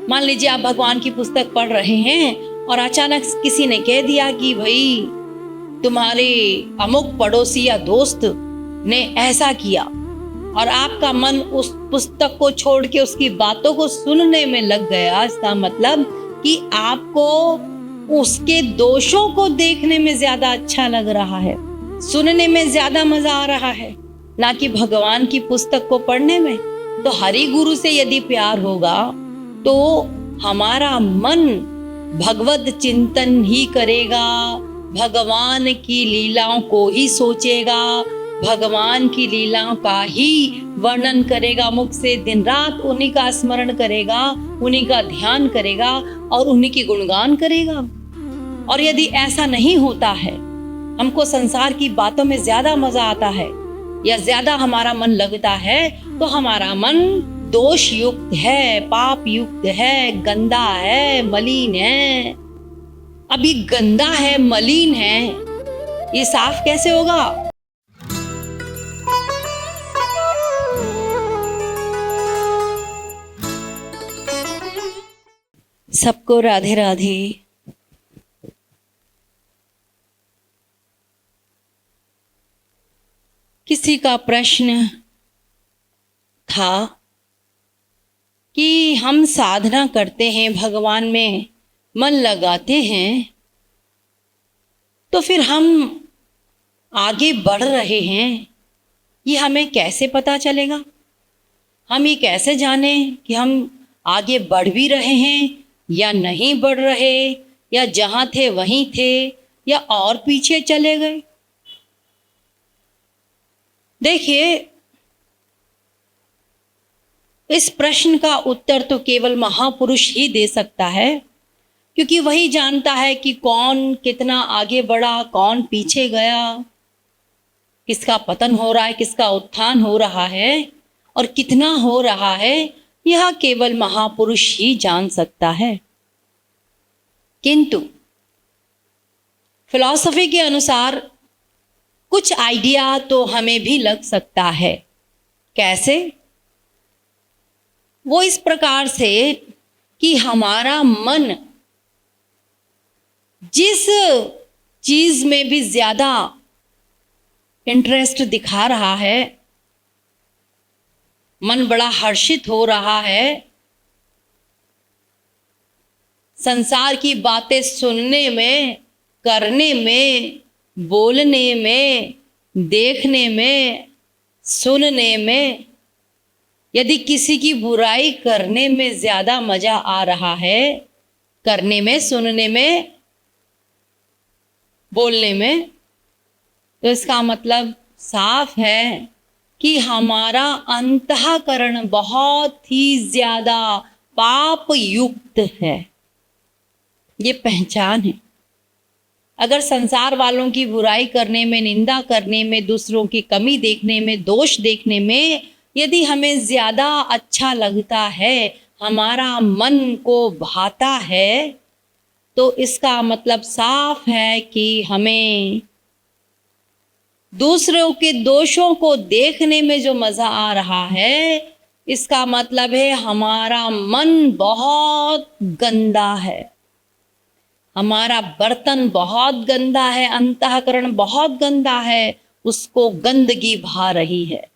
मान लीजिए आप भगवान की पुस्तक पढ़ रहे हैं और अचानक किसी ने कह दिया कि भाई तुम्हारे अमुक पड़ोसी या दोस्त ने ऐसा किया, और आपका मन उस पुस्तक को छोड़ के उसकी बातों को सुनने में लग गया। इसका मतलब कि आपको उसके दोषों को देखने में ज्यादा अच्छा लग रहा है, सुनने में ज्यादा मजा आ रहा है, ना कि भगवान की पुस्तक को पढ़ने में। तो हरि गुरु से यदि प्यार होगा तो हमारा मन भगवत चिंतन ही करेगा, भगवान की लीलाओं को ही सोचेगा, भगवान की लीलाओं का ही वर्णन करेगा, मुख से दिन रात उन्हीं का स्मरण करेगा, उन्हीं का ध्यान करेगा और उन्हीं की गुणगान करेगा। और यदि ऐसा नहीं होता है, हमको संसार की बातों में ज्यादा मजा आता है या ज्यादा हमारा मन लगता है, तो हमारा मन दोष युक्त है, पाप युक्त है, गंदा है, मलिन है। अब ये गंदा है, मलिन है, ये साफ कैसे होगा? सबको राधे राधे। किसी का प्रश्न था कि हम साधना करते हैं, भगवान में मन लगाते हैं, तो फिर हम आगे बढ़ रहे हैं, ये हमें कैसे पता चलेगा? हम ये कैसे जाने कि हम आगे बढ़ भी रहे हैं या नहीं बढ़ रहे, या जहाँ थे वहीं थे या और पीछे चले गए? देखिए, इस प्रश्न का उत्तर तो केवल महापुरुष ही दे सकता है, क्योंकि वही जानता है कि कौन कितना आगे बढ़ा, कौन पीछे गया, किसका पतन हो रहा है, किसका उत्थान हो रहा है और कितना हो रहा है, यह केवल महापुरुष ही जान सकता है। किंतु फिलॉसफी के अनुसार कुछ आइडिया तो हमें भी लग सकता है। कैसे? वो इस प्रकार से कि हमारा मन जिस चीज में भी ज्यादा इंटरेस्ट दिखा रहा है, मन बड़ा हर्षित हो रहा है, संसार की बातें सुनने में, करने में, बोलने में, देखने में, सुनने में, यदि किसी की बुराई करने में ज्यादा मजा आ रहा है, करने में, सुनने में, बोलने में, तो इसका मतलब साफ है कि हमारा अंतःकरण बहुत ही ज्यादा पाप युक्त है। ये पहचान है। अगर संसार वालों की बुराई करने में, निंदा करने में, दूसरों की कमी देखने में, दोष देखने में यदि हमें ज्यादा अच्छा लगता है, हमारा मन को भाता है, तो इसका मतलब साफ है कि हमें दूसरों के दोषों को देखने में जो मजा आ रहा है, इसका मतलब है हमारा मन बहुत गंदा है, हमारा बर्तन बहुत गंदा है, अंतःकरण बहुत गंदा है, उसको गंदगी भा रही है।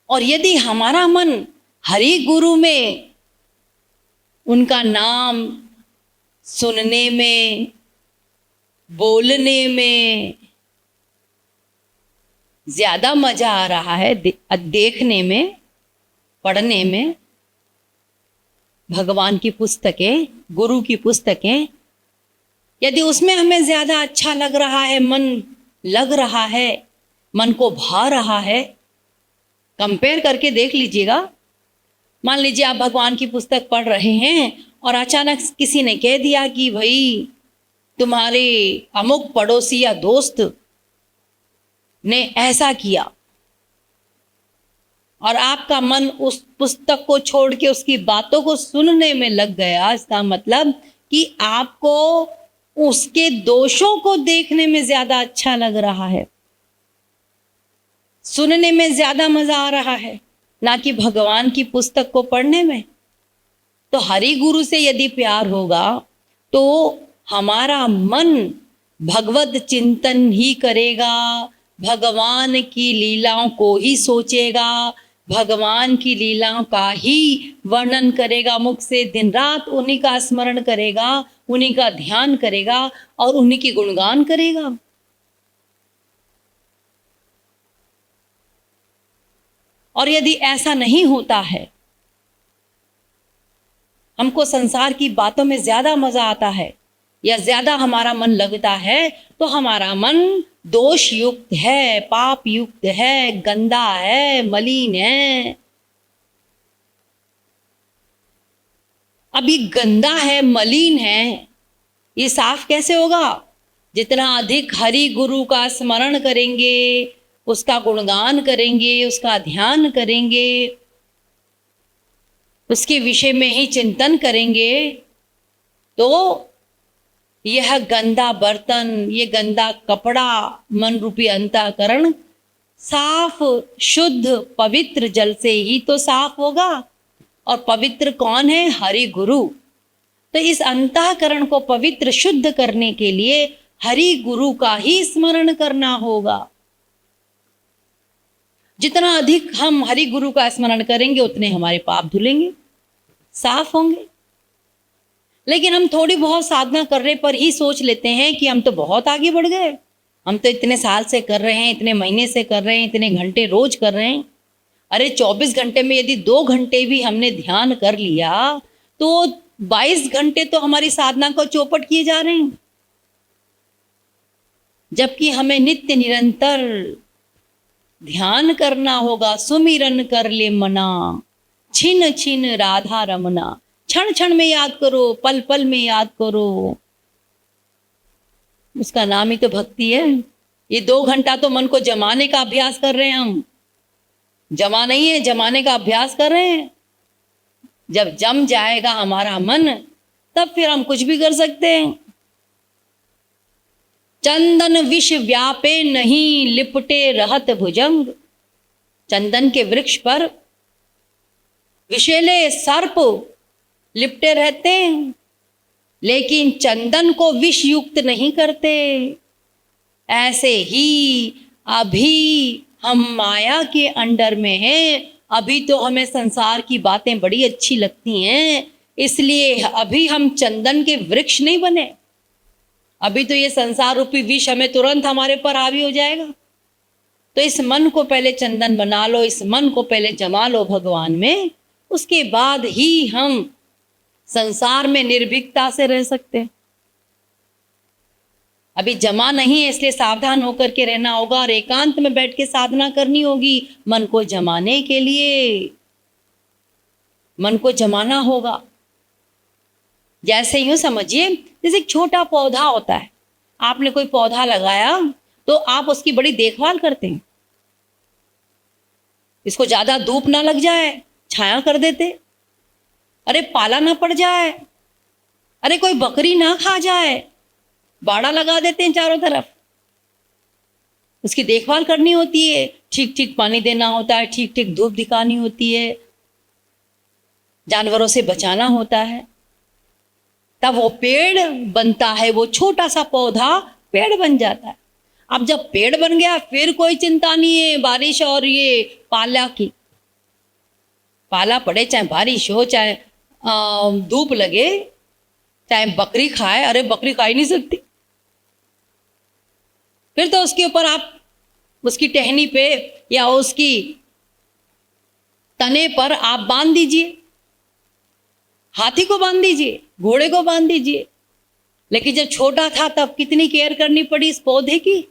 और यदि हमारा मन हरि गुरु में, उनका नाम सुनने में, बोलने में ज्यादा मजा आ रहा है, देखने में, पढ़ने में, भगवान की पुस्तकें, गुरु की पुस्तकें, यदि उसमें हमें ज्यादा अच्छा लग रहा है, मन लग रहा है, मन को भा रहा है, कंपेयर करके देख लीजिएगा। मान लीजिए आप भगवान की पुस्तक पढ़ रहे हैं और अचानक किसी ने कह दिया कि भाई तुम्हारे अमुक पड़ोसी या दोस्त ने ऐसा किया, और आपका मन उस पुस्तक को छोड़ के उसकी बातों को सुनने में लग गया। इसका मतलब कि आपको उसके दोषों को देखने में ज्यादा अच्छा लग रहा है, सुनने में ज्यादा मजा आ रहा है, ना कि भगवान की पुस्तक को पढ़ने में। तो हरि गुरु से यदि प्यार होगा तो हमारा मन भगवत चिंतन ही करेगा, भगवान की लीलाओं को ही सोचेगा, भगवान की लीलाओं का ही वर्णन करेगा, मुख से दिन रात उन्हीं का स्मरण करेगा, उन्हीं का ध्यान करेगा और उन्हीं की गुणगान करेगा। और यदि ऐसा नहीं होता है, हमको संसार की बातों में ज्यादा मजा आता है या ज्यादा हमारा मन लगता है, तो हमारा मन दोष युक्त है, पाप युक्त है, गंदा है, मलिन है। अभी गंदा है, मलिन है, ये साफ कैसे होगा? जितना अधिक हरि गुरु का स्मरण करेंगे, उसका गुणगान करेंगे, उसका ध्यान करेंगे, उसके विषय में ही चिंतन करेंगे, तो यह गंदा बर्तन, ये गंदा कपड़ा, मन रूपी अंतःकरण साफ शुद्ध पवित्र जल से ही तो साफ होगा। और पवित्र कौन है? हरि गुरु। तो इस अंतःकरण को पवित्र शुद्ध करने के लिए हरि गुरु का ही स्मरण करना होगा। जितना अधिक हम हरि गुरु का स्मरण करेंगे उतने हमारे पाप धुलेंगे, साफ होंगे। लेकिन हम थोड़ी बहुत साधना करने पर ही सोच लेते हैं कि हम तो बहुत आगे बढ़ गए, हम तो इतने साल से कर रहे हैं, इतने महीने से कर रहे हैं, इतने घंटे रोज कर रहे हैं। अरे 24 घंटे में यदि 2 घंटे भी हमने ध्यान कर लिया तो 22 घंटे तो हमारी साधना को चौपट किए जा रहे हैं। जबकि हमें नित्य निरंतर ध्यान करना होगा। सुमिरन कर ले मना, छिन छिन राधा रमना। क्षण क्षण में याद करो, पल पल में याद करो, उसका नाम ही तो भक्ति है। ये 2 घंटा तो मन को जमाने का अभ्यास कर रहे हैं हम, जमा नहीं है, जमाने का अभ्यास कर रहे हैं। जब जम जाएगा हमारा मन तब फिर हम कुछ भी कर सकते हैं। चंदन विष व्यापे नहीं, लिपटे रहत भुजंग। चंदन के वृक्ष पर विषैले सर्प लिपटे रहते हैं, लेकिन चंदन को विष युक्त नहीं करते। ऐसे ही अभी हम माया के अंडर में हैं, अभी तो हमें संसार की बातें बड़ी अच्छी लगती हैं, इसलिए अभी हम चंदन के वृक्ष नहीं बने। अभी तो ये संसार रूपी विष हमें तुरंत हमारे पर हावी हो जाएगा। तो इस मन को पहले चंदन बना लो, इस मन को पहले जमा लो भगवान में, उसके बाद ही हम संसार में निर्भीकता से रह सकते हैं। अभी जमा नहीं है, इसलिए सावधान होकर के रहना होगा और एकांत में बैठ के साधना करनी होगी। मन को जमाने के लिए मन को जमाना होगा। जैसे यूं समझिए, जैसे एक छोटा पौधा होता है, आपने कोई पौधा लगाया तो आप उसकी बड़ी देखभाल करते हैं। इसको ज्यादा धूप ना लग जाए, छाया कर देते, अरे पाला ना पड़ जाए, अरे कोई बकरी ना खा जाए, बाड़ा लगा देते हैं चारों तरफ। उसकी देखभाल करनी होती है, ठीक ठीक पानी देना होता है, ठीक ठीक धूप दिखानी होती है, जानवरों से बचाना होता है, तब वो पेड़ बनता है। वो छोटा सा पौधा पेड़ बन जाता है। अब जब पेड़ बन गया फिर कोई चिंता नहीं है बारिश और ये पाला की। पाला पड़े, चाहे बारिश हो, चाहे धूप लगे, चाहे बकरी खाए, अरे बकरी खा ही नहीं सकती। फिर तो उसके ऊपर आप उसकी टहनी पे या उसकी तने पर आप बांध दीजिए, हाथी को बांध दीजिए, घोड़े को बांध दीजिए। लेकिन जब छोटा था तब कितनी केयर करनी पड़ी इस पौधे की।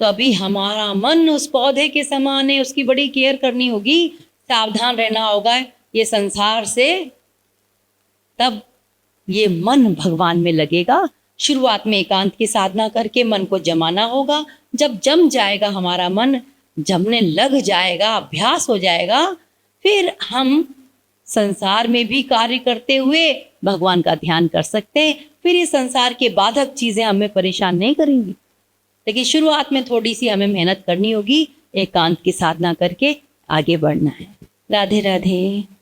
तो अभी हमारा मन उस पौधे के समान है, उसकी बड़ी केयर करनी होगी, सावधान रहना होगा ये संसार से, तब ये मन भगवान में लगेगा। शुरुआत में एकांत की साधना करके मन को जमाना होगा। जब जम जाएगा हमारा मन, जमने लग जाएगा, अभ्यास हो जाएगा, फिर हम संसार में भी कार्य करते हुए भगवान का ध्यान कर सकते हैं। फिर ये संसार के बाधक चीज़ें हमें परेशान नहीं करेंगी। लेकिन शुरुआत में थोड़ी सी हमें मेहनत करनी होगी, एकांत की साधना करके आगे बढ़ना है। राधे राधे।